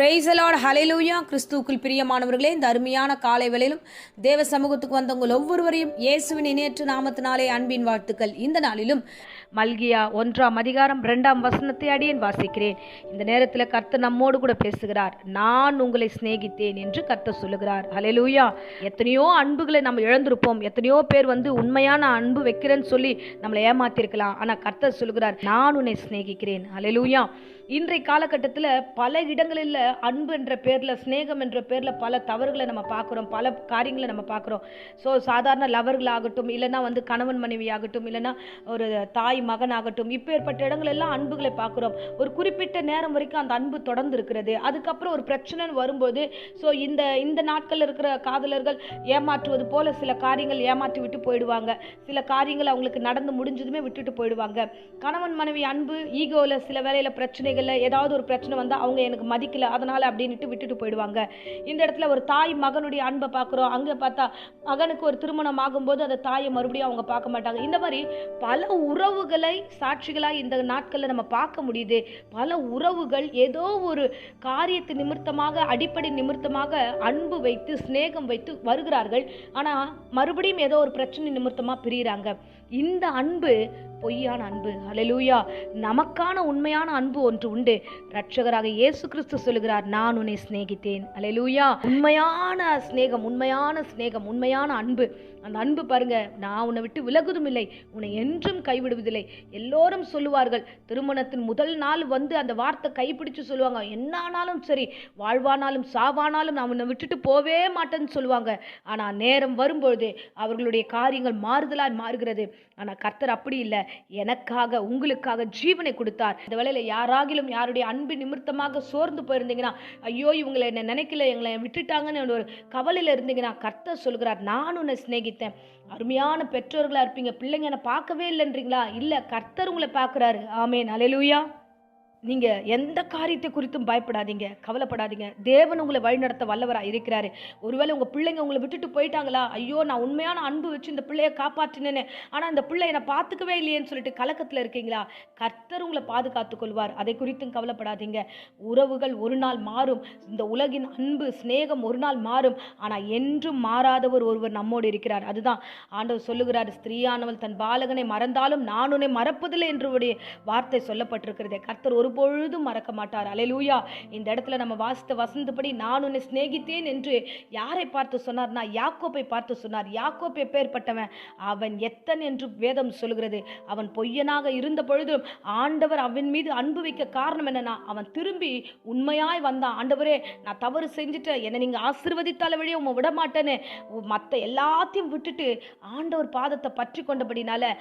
Praise the Lord, ஹல்லேலூயா. கிறிஸ்துவுக்குள் பிரியமானவர்களே, இந்த அருமையான காலை வேளையிலும் தேவ சமூகத்துக்கு வந்த உங்கள் ஒவ்வொருவரையும் இயேசுவின் இணையற்ற நாமத்தினாலே அன்பின் வாழ்த்துக்கள். இந்த நாளிலும் மல்கியா 1:2 அடியேன் வாசிக்கிறேன். இந்த நேரத்தில் கர்த்தர் நம்மோடு கூட பேசுகிறார். நான் உங்களை சிநேகித்தேன் என்று கர்த்தர் சொல்லுகிறார். ஹல்லேலூயா. எத்தனையோ அன்புகளை நம்ம இழந்திருப்போம். எத்தனையோ பேர் உண்மையான அன்பு வைக்கிறேன்னு சொல்லி நம்மளை ஏமாத்திருக்கலாம். ஆனால் கர்த்தர் சொல்லுகிறார், நான் உன்னை சிநேகிக்கிறேன். ஹல்லேலூயா. இன்றைய காலகட்டத்தில் பல இடங்களில் அன்பு என்ற பேரில், ஸ்நேகம் என்ற பேரில் பல தவறுகளை நம்ம பார்க்குறோம், பல காரியங்களை நம்ம பார்க்குறோம். ஸோ சாதாரண லவர்களாகட்டும், இல்லைன்னா கணவன் மனைவி ஆகட்டும், இல்லைன்னா ஒரு தாய் மகன் ஆகட்டும், இப்பேற்பட்ட இடங்கள் எல்லாம் அன்புகளை பார்க்குறோம். ஒரு குறிப்பிட்ட நேரம் வரைக்கும் அந்த அன்பு தொடர்ந்து இருக்கிறது. அதுக்கப்புறம் ஒரு பிரச்சனைன்னு வரும்போது ஸோ இந்த நாட்களில் இருக்கிற காதலர்கள் ஏமாற்றுவது போல சில காரியங்கள் ஏமாற்றி விட்டு போயிடுவாங்க. சில காரியங்கள் அவங்களுக்கு நடந்து முடிஞ்சதுமே விட்டுட்டு போயிடுவாங்க. கணவன் மனைவி அன்பு ஈகோவில் சில வேலையில் பிரச்சனைகள், ஏதாவது ஒரு பிரச்சனை வந்தால் அவங்க எனக்கு மதிக்கல அதனால அப்படின்ட்டு விட்டுட்டு போயிடுவாங்க. இந்த இடத்துல ஒரு தாய் மகனுடைய அன்பை பார்க்குறோம். அங்கே பார்த்தா மகனுக்கு ஒரு திருமணம் ஆகும்போது அந்த தாயை மறுபடியும் அவங்க பார்க்க மாட்டாங்க. இந்த மாதிரி பல உறவுகளை சாட்சிகளாக இந்த நாட்களில் நம்ம பார்க்க முடியுது. பல உறவுகள் ஏதோ ஒரு காரியத்து நிமித்தமாக, அடிப்படை நிமித்தமாக அன்பு வைத்து ஸ்நேகம் வைத்து வருகிறார்கள். ஆனால் மறுபடியும் ஏதோ ஒரு பிரச்சனை நிமித்தமாக பிரிகிறாங்க. இந்த அன்பு பொய்யான அன்பு. ஹல்லேலூயா. நமக்கான உண்மையான அன்பு ஒன்று உண்டு. இரட்சகராக இயேசு கிறிஸ்து சொல்லுகிறார், நான் உன்னை சிநேகித்தேன். ஹல்லேலூயா. உண்மையான ஸ்நேகம், உண்மையான ஸ்நேகம், உண்மையான அன்பு. அந்த அன்பு பாருங்க, நான் உன்னை விட்டு விலகுதும் இல்லை, உன்னை என்றும் கைவிடுவதில்லை. எல்லோரும் சொல்லுவார்கள், திருமணத்தின் முதல் நாள் அந்த வார்த்தை கைப்பிடிச்சு சொல்லுவாங்க, என்ன ஆனாலும் சரி, வாழ்வானாலும் சாவானாலும் நான் உன்னை விட்டுட்டு போவே மாட்டேன்னு சொல்லுவாங்க. ஆனால் நேரம் வரும்பொழுது அவர்களுடைய காரியங்கள் மாறுதலாய் மாறுகிறது. ஆனால் கர்த்தர் அப்படி இல்லை. எனக்காக, உங்களுக்காக ஜீவனை கொடுத்தார். இந்த வேளையில் யாராகிலும் யாருடைய அன்பு நிமித்தமாக சோர்ந்து போயிருந்தீங்கன்னா, ஐயோ இவங்களை என்ன நினைக்கல, எங்களை விட்டுட்டாங்கன்னு ஒரு கவலையில் இருந்தீங்கன்னா, கர்த்தர் சொல்கிறார், நான் உன்னை சிநேகித்தேன். அருமையான பெற்றோர்களா இருப்பீங்க, பிள்ளைங்க என்ன பார்க்கவே இல்லைன்றீங்களா? இல்ல, கர்த்தர் உங்களை பார்க்கிறாரு. ஆமென். ஹல்லேலூயா. நீங்க எந்த காரியத்தை குறித்தும் பயப்படாதீங்க, கவலைப்படாதீங்க. தேவன் உங்களை வழிநடத்த வல்லவராக இருக்கிறாரு. ஒருவேளை உங்க பிள்ளைங்க உங்களை விட்டுட்டு போயிட்டாங்களா, ஐயோ நான் உண்மையான அன்பு வச்சு இந்த பிள்ளைய காப்பாற்றினேன்னு, ஆனா இந்த பிள்ளை என்னை பார்த்துக்கவே இல்லையேன்னு சொல்லிட்டு கலக்கத்துல இருக்கீங்களா? கர்த்தர் உங்களை பாதுகாத்துக் கொள்வார். அதை குறித்தும் கவலைப்படாதீங்க. உறவுகள் ஒரு நாள் மாறும். இந்த உலகின் அன்பு சிநேகம் ஒரு நாள் மாறும். ஆனா என்றும் மாறாதவர் ஒருவர் நம்மோடு இருக்கிறார். அதுதான் ஆண்டவர் சொல்லுகிறார், ஸ்திரீயானவள் தன் பாலகனை மறந்தாலும் நான் உன்னை மறப்பதில்லை என்று வார்த்தை சொல்லப்பட்டிருக்கிறது. கர்த்தர் பொழுதும் மறக்க மாட்டார். அல்லேலூயா. இந்த இடத்துல நம்ம வாசித்த வசனப்படி நான் உன்னை சிநேகித்தேன் என்று யாரை பார்த்து சொன்னார்னா, யாக்கோபை பார்த்து சொன்னார். யாக்கோப் எப்பேற்பட்டவன்? அவன் எத்தன் என்று வேதம் சொல்கிறது. அவன் பொய்யனாக இருந்த பொழுதும் ஆண்டவர் அவன் மீது அன்பு வைக்க காரணம் என்னன்னா, அவன் திரும்பி உண்மையாய் வந்தான். ஆண்டவரே நான் தவறு செஞ்சுட்டேன், என்னை நீங்க ஆசீர்வதித்தால வழியே உம்மை விட மாட்டேன்னு மற்ற எல்லாத்தையும் விட்டுட்டு ஆண்டவர் பாதத்தை பற்றி கொண்டபடினால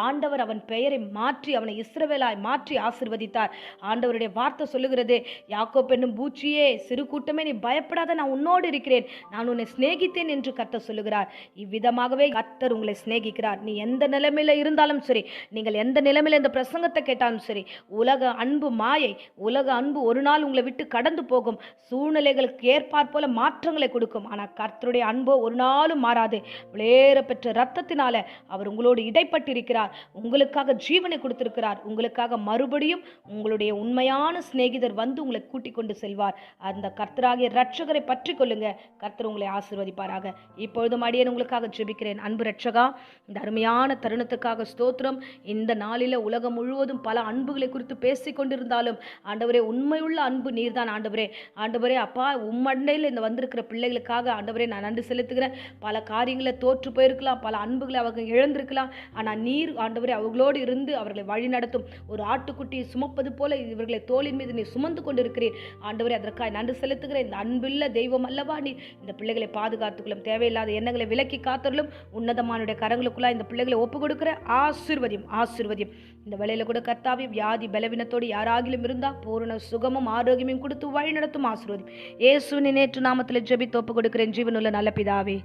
ஆண்டவர் அவன் பெயரை மாற்றி அவனை இஸ்ரவேலாய் மாற்றி ஆசீர்வதித்தார். ஆண்டவருடைய வார்த்தை சொல்லுகிறது, யாக்கோப் என்னும் பூச்சியே, சிறு கூட்டமே, நீ பயப்படாத, நான் உன்னோடு இருக்கிறேன், நான் உன்னை சிநேகித்தேன் என்று கர்த்தர் சொல்லுகிறார். இவ்விதமாகவே கர்த்தர் உங்களை சிநேகிக்கிறார். நீ எந்த நிலைமையில இருந்தாலும் சரி, நீங்கள் எந்த நிலைமையில இந்த பிரசங்கத்தை கேட்டாலும் சரி, உலக அன்பு மாயை. உலக அன்பு ஒரு நாள் உங்களை விட்டு கடந்து போகும். சூழ்நிலைகளுக்கு ஏற்பாற் போல மாற்றங்களை கொடுக்கும். ஆனால் கர்த்தருடைய அன்போ ஒரு நாளும் மாறாது. விளையேற பெற்ற ரத்தத்தினால அவர் உங்களோடு இடைப்பட்டிருக்கிறார். உங்களுக்காக ஜீவனை கொடுத்திருக்கிறார். உங்களுக்காக மறுபடியும் உங்களுடைய உண்மையான சிநேகிதர் உங்களை கூட்டிக் கொண்டு செல்வார். அந்த கர்த்தராகிய இரட்சகரை பற்றி கொள்ளுங்க. கர்த்தர் உங்களை ஆசீர்வதிப்பாராக. இப்பொழுதும் அடியேன் உங்களுக்காக ஜெபிக்கிறேன். அன்பு இரட்சகா, இந்த அருமையான தருணத்துக்காக ஸ்தோத்திரம். இந்த நாளில உலகம் முழுவதும் பல அன்புகளை குறித்து பேசிக் கொண்டிருந்தாலும் ஆண்டவரே, உண்மையுள்ள அன்பு நீர்தான் ஆண்டவரே. ஆண்டவரே அப்பா, உம்மண்டையில் இந்த வந்திருக்கிற பிள்ளைகளுக்காக ஆண்டவரே நான் நன்றி செலுத்துகிறேன். பல காரியங்களை தோற்று போயிருக்கலாம், பல அன்புகளை அவங்க இழந்திருக்கலாம். ஆனால் நீர் ஆண்டவரே அவர்களோடு இருந்து அவர்களை வழி நடத்தும். ஒரு ஆட்டுக்குட்டியை சுமப்பது போல இவர்களை தோளின் மீது நீ சுமந்து கொண்டிருக்கிறீர். ஆண்டவரே அதற்காக நன்றி செலுத்துகிறேன். இந்த அன்புள்ள தெய்வம் அல்லவா நீ. இந்த பிள்ளைகளை பாதுகாத்துக்கொள்ளும், தேவையில்லாத எண்ணங்களை விலக்கி காத்தருளும். உன்னதமானுடைய கரங்களுக்குள்ளா இந்த பிள்ளைகளை ஒப்பு கொடுக்கிற ஆசீர்வதியும், ஆசீர்வதியும். இந்த வேளையில கூட கர்த்தாவே, வியாதி பலவீனத்தோடு யாராகிலும் இருந்தா பூரண சுகமும் ஆரோக்கியமும் கொடுத்து வழி நடத்தும். ஆசீர்வதியும். இயேசுவின் நேற்று நாமத்தில் ஜெபித்து ஒப்பு கொடுக்கிறேன் ஜீவனுள்ள நல்ல பிதாவே.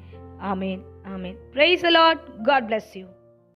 ஆமேன். ஆமேன். Praise the Lord. God bless you.